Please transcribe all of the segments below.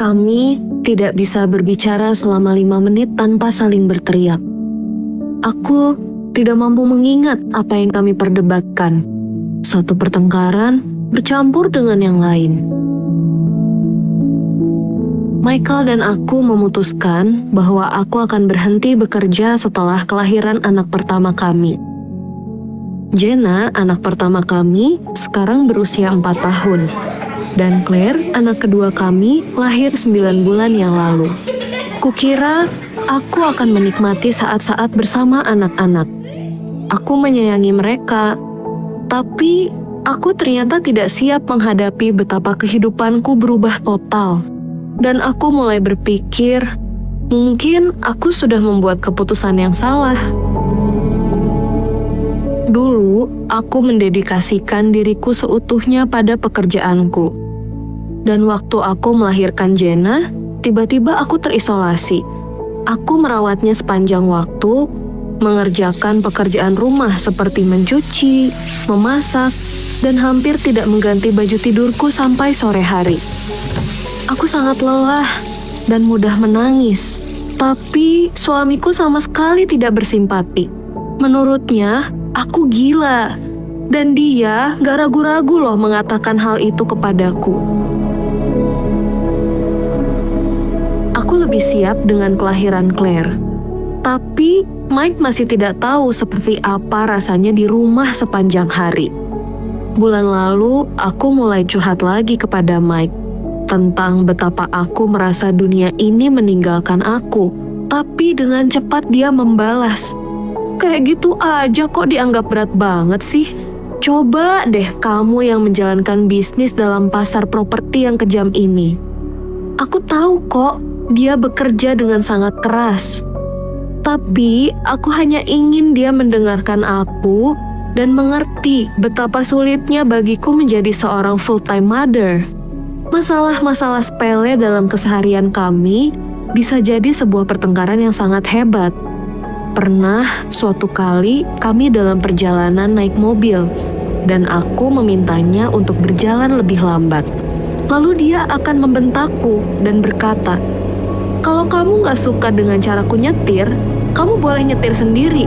Kami tidak bisa berbicara selama 5 menit tanpa saling berteriak. Aku tidak mampu mengingat apa yang kami perdebatkan. Suatu pertengkaran bercampur dengan yang lain. Michael dan aku memutuskan bahwa aku akan berhenti bekerja setelah kelahiran anak pertama kami. Jenna, anak pertama kami, sekarang berusia 4 tahun. Dan Claire, anak kedua kami, lahir 9 bulan yang lalu. Kukira aku akan menikmati saat-saat bersama anak-anak. Aku menyayangi mereka, tapi aku ternyata tidak siap menghadapi betapa kehidupanku berubah total. Dan aku mulai berpikir, mungkin aku sudah membuat keputusan yang salah. Dulu, aku mendedikasikan diriku seutuhnya pada pekerjaanku. Dan waktu aku melahirkan Jenna, tiba-tiba aku terisolasi. Aku merawatnya sepanjang waktu, mengerjakan pekerjaan rumah seperti mencuci, memasak, dan hampir tidak mengganti baju tidurku sampai sore hari. Aku sangat lelah dan mudah menangis, tapi suamiku sama sekali tidak bersimpati. Menurutnya, aku gila, dan dia gak ragu-ragu loh mengatakan hal itu kepadaku. Aku lebih siap dengan kelahiran Claire, tapi Mike masih tidak tahu seperti apa rasanya di rumah sepanjang hari. Bulan lalu, aku mulai curhat lagi kepada Mike tentang betapa aku merasa dunia ini meninggalkan aku, tapi dengan cepat dia membalas. Kayak gitu aja kok dianggap berat banget sih? Coba deh kamu yang menjalankan bisnis dalam pasar properti yang kejam ini. Aku tahu kok, dia bekerja dengan sangat keras. Tapi aku hanya ingin dia mendengarkan aku dan mengerti betapa sulitnya bagiku menjadi seorang full-time mother. Masalah-masalah sepele dalam keseharian kami bisa jadi sebuah pertengkaran yang sangat hebat. Pernah suatu kali kami dalam perjalanan naik mobil, dan aku memintanya untuk berjalan lebih lambat. Lalu dia akan membentakku dan berkata, "Kalau kamu gak suka dengan caraku nyetir, kamu boleh nyetir sendiri."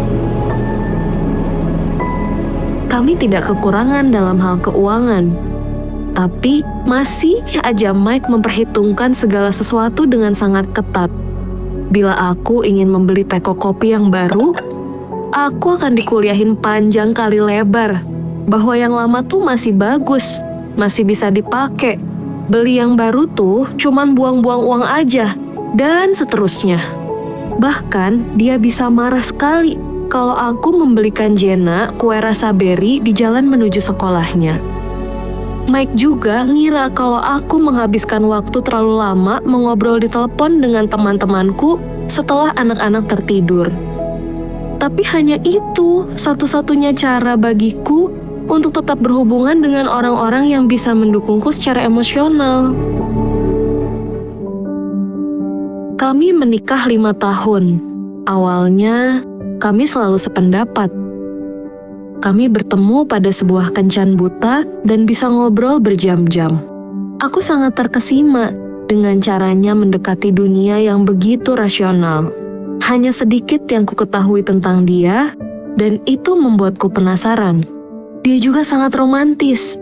Kami tidak kekurangan dalam hal keuangan, tapi masih aja Mike memperhitungkan segala sesuatu dengan sangat ketat. Bila aku ingin membeli teko kopi yang baru, aku akan dikuliahin panjang kali lebar bahwa yang lama tuh masih bagus, masih bisa dipakai. Beli yang baru tuh cuman buang-buang uang aja, dan seterusnya. Bahkan dia bisa marah sekali kalau aku membelikan Jenna kue rasa beri di jalan menuju sekolahnya. Mike juga ngira kalau aku menghabiskan waktu terlalu lama mengobrol di telepon dengan teman-temanku setelah anak-anak tertidur. Tapi hanya itu satu-satunya cara bagiku untuk tetap berhubungan dengan orang-orang yang bisa mendukungku secara emosional. Kami menikah 5 tahun. Awalnya, kami selalu sependapat. Kami bertemu pada sebuah kencan buta dan bisa ngobrol berjam-jam. Aku sangat terkesima dengan caranya mendekati dunia yang begitu rasional. Hanya sedikit yang ku ketahui tentang dia, dan itu membuatku penasaran. Dia juga sangat romantis.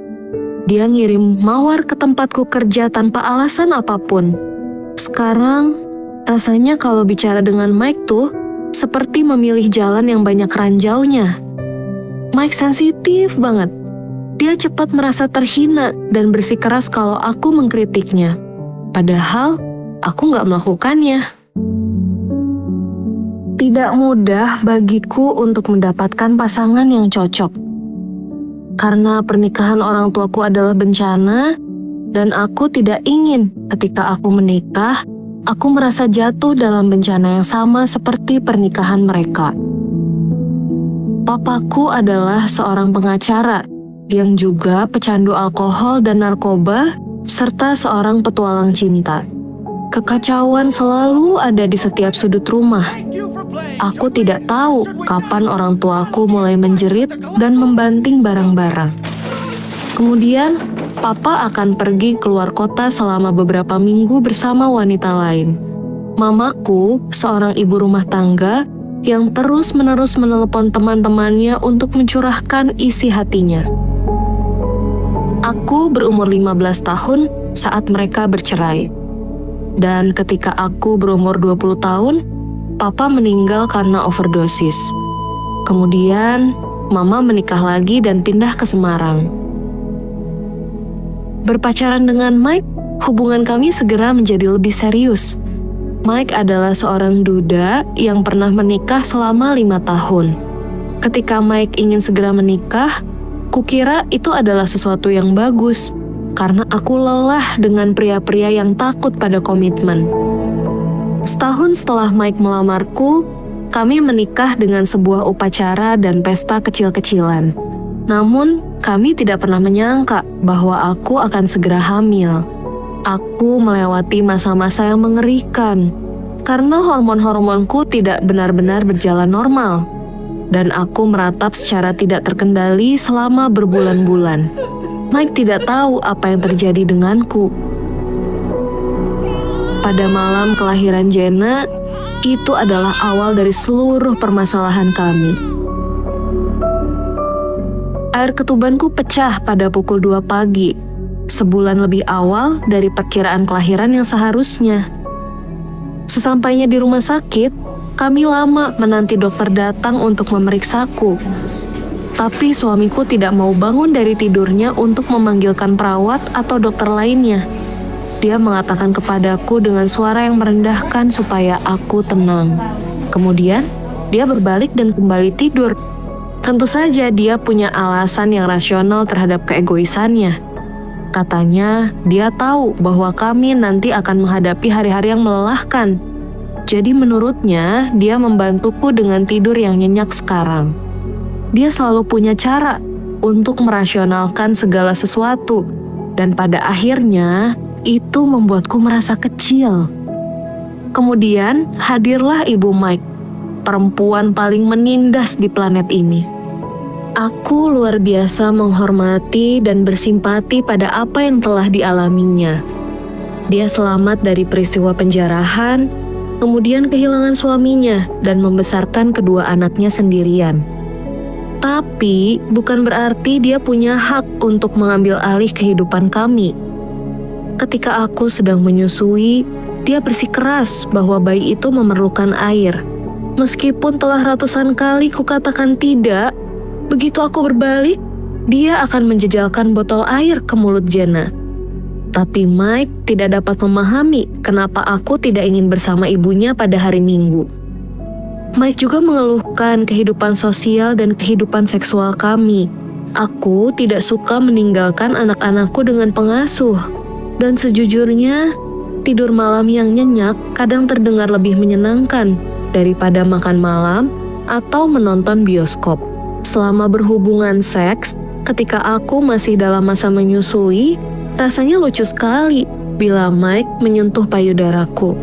Dia ngirim mawar ke tempatku kerja tanpa alasan apapun. Sekarang, rasanya kalau bicara dengan Mike tuh, seperti memilih jalan yang banyak ranjaunya. Mike sensitif banget. Dia cepat merasa terhina dan bersikeras kalau aku mengkritiknya. Padahal, aku gak melakukannya. Tidak mudah bagiku untuk mendapatkan pasangan yang cocok. Karena pernikahan orang tuaku adalah bencana, dan aku tidak ingin ketika aku menikah, aku merasa jatuh dalam bencana yang sama seperti pernikahan mereka. Papaku adalah seorang pengacara yang juga pecandu alkohol dan narkoba, serta seorang petualang cinta. Kekacauan selalu ada di setiap sudut rumah. Aku tidak tahu kapan orang tuaku mulai menjerit dan membanting barang-barang. Kemudian, Papa akan pergi keluar kota selama beberapa minggu bersama wanita lain. Mamaku, seorang ibu rumah tangga yang terus-menerus menelepon teman-temannya untuk mencurahkan isi hatinya. Aku berumur 15 tahun saat mereka bercerai. Dan ketika aku berumur 20 tahun, Papa meninggal karena overdosis. Kemudian, Mama menikah lagi dan pindah ke Semarang. Berpacaran dengan Mike, hubungan kami segera menjadi lebih serius. Mike adalah seorang duda yang pernah menikah selama 5 tahun. Ketika Mike ingin segera menikah, kukira itu adalah sesuatu yang bagus, karena aku lelah dengan pria-pria yang takut pada komitmen. Setahun setelah Mike melamarku, kami menikah dengan sebuah upacara dan pesta kecil-kecilan. Namun, kami tidak pernah menyangka bahwa aku akan segera hamil. Aku melewati masa-masa yang mengerikan, karena hormon-hormonku tidak benar-benar berjalan normal. Dan aku meratap secara tidak terkendali selama berbulan-bulan. Mike tidak tahu apa yang terjadi denganku. Pada malam kelahiran Jenna, itu adalah awal dari seluruh permasalahan kami. Air ketubanku pecah pada pukul 2 pagi, sebulan lebih awal dari perkiraan kelahiran yang seharusnya. Sesampainya di rumah sakit, kami lama menanti dokter datang untuk memeriksaku. Tapi suamiku tidak mau bangun dari tidurnya untuk memanggilkan perawat atau dokter lainnya. Dia mengatakan kepadaku dengan suara yang merendahkan supaya aku tenang. Kemudian, dia berbalik dan kembali tidur. Tentu saja dia punya alasan yang rasional terhadap keegoisannya. Katanya, dia tahu bahwa kami nanti akan menghadapi hari-hari yang melelahkan. Jadi menurutnya, dia membantuku dengan tidur yang nyenyak sekarang. Dia selalu punya cara untuk merasionalkan segala sesuatu. Dan pada akhirnya, itu membuatku merasa kecil. Kemudian, hadirlah Ibu Mike, perempuan paling menindas di planet ini. Aku luar biasa menghormati dan bersimpati pada apa yang telah dialaminya. Dia selamat dari peristiwa penjarahan, kemudian kehilangan suaminya dan membesarkan kedua anaknya sendirian. Tapi bukan berarti dia punya hak untuk mengambil alih kehidupan kami. Ketika aku sedang menyusui, dia bersikeras bahwa bayi itu memerlukan air. Meskipun telah ratusan kali kukatakan tidak, begitu aku berbalik, dia akan menjejalkan botol air ke mulut Jenna. Tapi Mike tidak dapat memahami kenapa aku tidak ingin bersama ibunya pada hari Minggu. Mike juga mengeluhkan kehidupan sosial dan kehidupan seksual kami. Aku tidak suka meninggalkan anak-anakku dengan pengasuh. Dan sejujurnya, tidur malam yang nyenyak kadang terdengar lebih menyenangkan daripada makan malam atau menonton bioskop. Selama berhubungan seks, ketika aku masih dalam masa menyusui, rasanya lucu sekali bila Mike menyentuh payudaraku.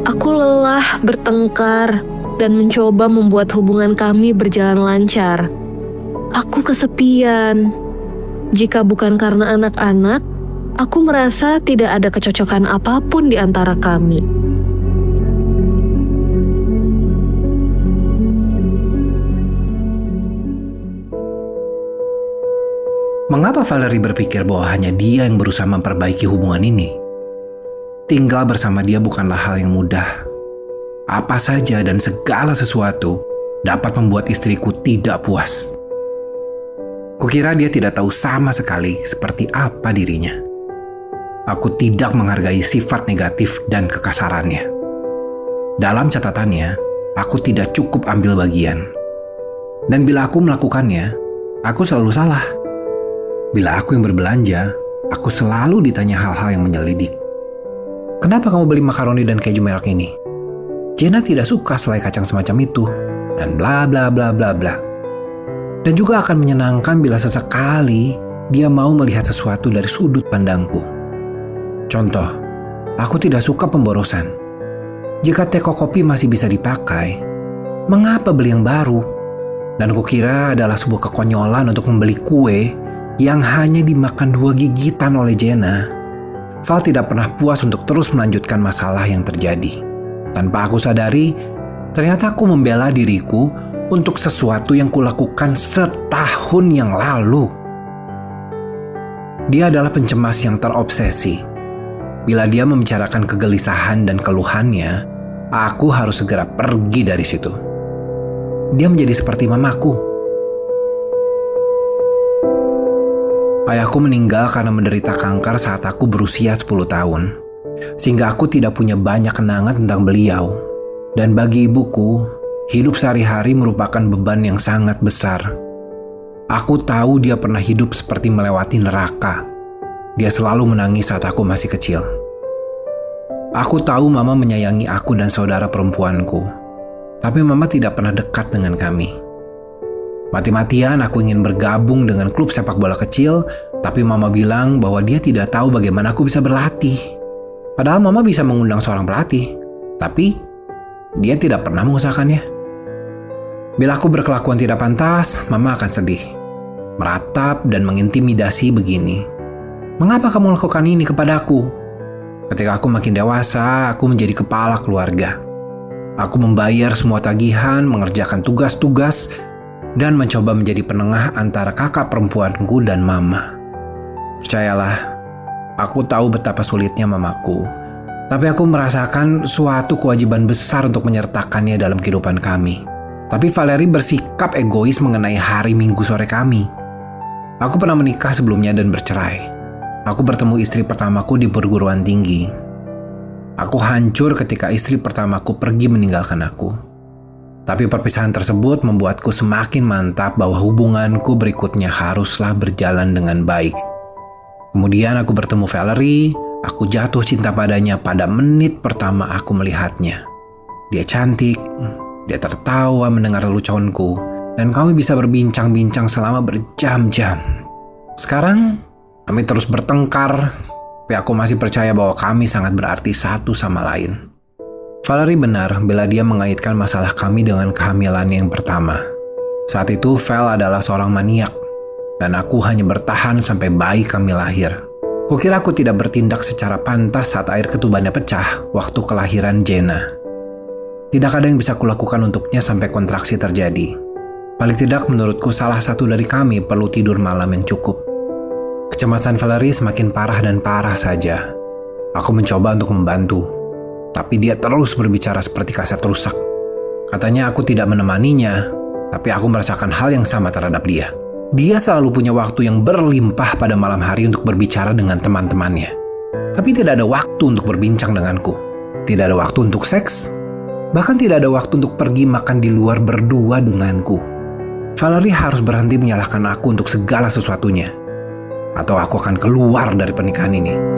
Aku lelah bertengkar dan mencoba membuat hubungan kami berjalan lancar. Aku kesepian. Jika bukan karena anak-anak, aku merasa tidak ada kecocokan apapun di antara kami. Mengapa Valerie berpikir bahwa hanya dia yang berusaha memperbaiki hubungan ini? Tinggal bersama dia bukanlah hal yang mudah. Apa saja dan segala sesuatu dapat membuat istriku tidak puas. Kukira dia tidak tahu sama sekali seperti apa dirinya. Aku tidak menghargai sifat negatif dan kekasarannya. Dalam catatannya, aku tidak cukup ambil bagian. Dan bila aku melakukannya, aku selalu salah. Bila aku yang berbelanja, aku selalu ditanya hal-hal yang menyelidik. Kenapa kamu beli makaroni dan keju merek ini? Jenna tidak suka selai kacang semacam itu, dan bla bla bla bla bla. Dan juga akan menyenangkan bila sesekali dia mau melihat sesuatu dari sudut pandangku. Contoh, aku tidak suka pemborosan. Jika teko kopi masih bisa dipakai, mengapa beli yang baru? Dan kukira adalah sebuah kekonyolan untuk membeli kue yang hanya dimakan 2 gigitan oleh Jenna. Val tidak pernah puas untuk terus melanjutkan masalah yang terjadi. Tanpa aku sadari, ternyata aku membela diriku untuk sesuatu yang kulakukan setahun yang lalu. Dia adalah pencemas yang terobsesi. Bila dia membicarakan kegelisahan dan keluhannya, aku harus segera pergi dari situ. Dia menjadi seperti mamaku. Ayahku meninggal karena menderita kanker saat aku berusia 10 tahun. Sehingga aku tidak punya banyak kenangan tentang beliau. Dan bagi ibuku, hidup sehari-hari merupakan beban yang sangat besar. Aku tahu dia pernah hidup seperti melewati neraka. Dia selalu menangis saat aku masih kecil. Aku tahu mama menyayangi aku dan saudara perempuanku. Tapi mama tidak pernah dekat dengan kami. Mati-matian aku ingin bergabung dengan klub sepak bola kecil, tapi mama bilang bahwa dia tidak tahu bagaimana aku bisa berlatih. Padahal mama bisa mengundang seorang pelatih, tapi dia tidak pernah mengusahakannya. Bila aku berkelakuan tidak pantas, mama akan sedih, meratap dan mengintimidasi begini. Mengapa kamu lakukan ini kepadaku? Ketika aku makin dewasa, aku menjadi kepala keluarga. Aku membayar semua tagihan, mengerjakan tugas-tugas, dan mencoba menjadi penengah antara kakak perempuanku dan mama. Percayalah, aku tahu betapa sulitnya mamaku, tapi aku merasakan suatu kewajiban besar untuk menyertakannya dalam kehidupan kami. Tapi Valerie bersikap egois mengenai hari Minggu sore kami. Aku pernah menikah sebelumnya dan bercerai. Aku bertemu istri pertamaku di perguruan tinggi. Aku hancur ketika istri pertamaku pergi meninggalkan aku. Tapi perpisahan tersebut membuatku semakin mantap bahwa hubunganku berikutnya haruslah berjalan dengan baik. Kemudian aku bertemu Valerie, aku jatuh cinta padanya pada menit pertama aku melihatnya. Dia cantik, dia tertawa mendengar leluconku, dan kami bisa berbincang-bincang selama berjam-jam. Sekarang, kami terus bertengkar, tapi aku masih percaya bahwa kami sangat berarti satu sama lain. Valerie benar bila dia mengaitkan masalah kami dengan kehamilan yang pertama. Saat itu Val adalah seorang maniak, dan aku hanya bertahan sampai bayi kami lahir. Kukira aku tidak bertindak secara pantas saat air ketubannya pecah waktu kelahiran Jenna. Tidak ada yang bisa kulakukan untuknya sampai kontraksi terjadi. Paling tidak menurutku salah satu dari kami perlu tidur malam yang cukup. Kecemasan Valerie semakin parah dan parah saja. Aku mencoba untuk membantu. Tapi dia terus berbicara seperti kaset rusak. Katanya aku tidak menemaninya, tapi aku merasakan hal yang sama terhadap dia. Dia selalu punya waktu yang berlimpah pada malam hari untuk berbicara dengan teman-temannya. Tapi tidak ada waktu untuk berbincang denganku. Tidak ada waktu untuk seks. Bahkan tidak ada waktu untuk pergi makan di luar berdua denganku. Valerie harus berhenti menyalahkan aku untuk segala sesuatunya. Atau aku akan keluar dari pernikahan ini.